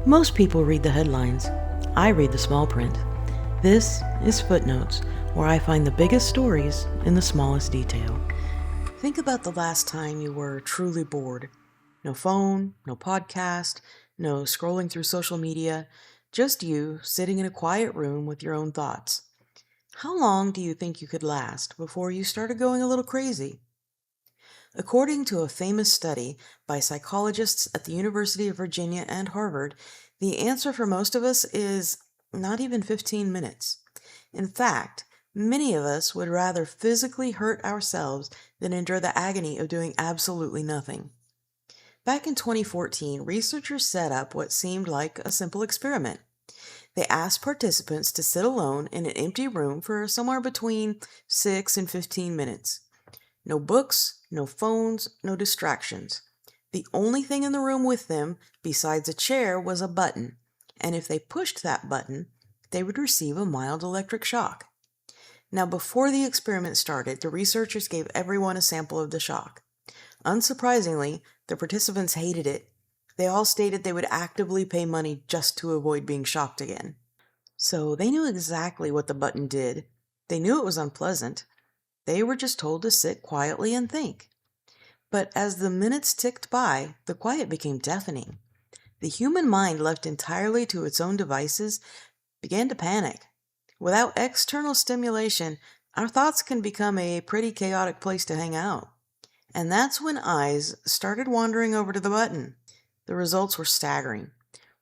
Most people read the headlines. I read the small print. This is Footnotes, where I find the biggest stories in the smallest detail. Think about the last time you were truly bored. No phone, no podcast, no scrolling through social media, just you sitting in a quiet room with your own thoughts. How long do you think you could last before you started going a little crazy? According to a famous study by psychologists at the University of Virginia and Harvard, the answer for most of us is not even 15 minutes. In fact, many of us would rather physically hurt ourselves than endure the agony of doing absolutely nothing. Back in 2014, researchers set up what seemed like a simple experiment. They asked participants to sit alone in an empty room for somewhere between 6 and 15 minutes. No books, no phones, no distractions. The only thing in the room with them, besides a chair, was a button, and if they pushed that button, they would receive a mild electric shock. Now, before the experiment started, the researchers gave everyone a sample of the shock. Unsurprisingly, the participants hated it. They all stated they would actively pay money just to avoid being shocked again. So they knew exactly what the button did. They knew it was unpleasant. They were just told to sit quietly and think. But as the minutes ticked by, the quiet became deafening. The human mind, left entirely to its own devices, began to panic. Without external stimulation, our thoughts can become a pretty chaotic place to hang out. And that's when eyes started wandering over to the button. The results were staggering.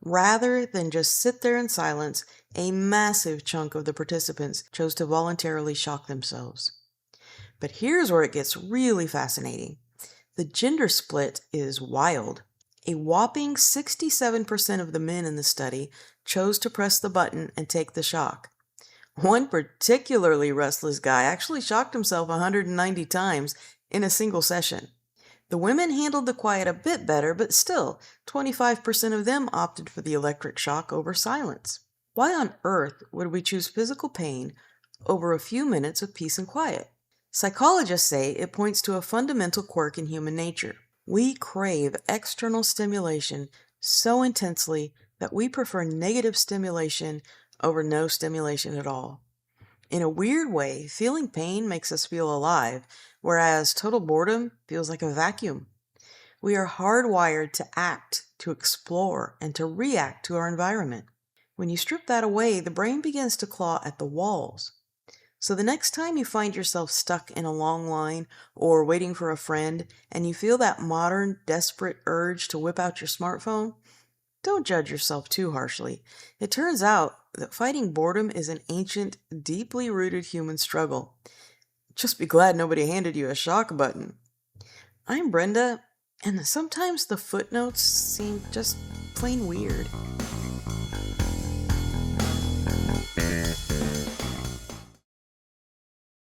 Rather than just sit there in silence, a massive chunk of the participants chose to voluntarily shock themselves. But here's where it gets really fascinating. The gender split is wild. A whopping 67% of the men in the study chose to press the button and take the shock. One particularly restless guy actually shocked himself 190 times in a single session. The women handled the quiet a bit better, but still, 25% of them opted for the electric shock over silence. Why on earth would we choose physical pain over a few minutes of peace and quiet? Psychologists say it points to a fundamental quirk in human nature. We crave external stimulation so intensely that we prefer negative stimulation over no stimulation at all. In a weird way, feeling pain makes us feel alive, whereas total boredom feels like a vacuum. We are hardwired to act, to explore, and to react to our environment. When you strip that away, the brain begins to claw at the walls. So the next time you find yourself stuck in a long line or waiting for a friend and you feel that modern, desperate urge to whip out your smartphone, don't judge yourself too harshly. It turns out that fighting boredom is an ancient, deeply rooted human struggle. Just be glad nobody handed you a shock button. I'm Brenda, and sometimes the footnotes seem just plain weird.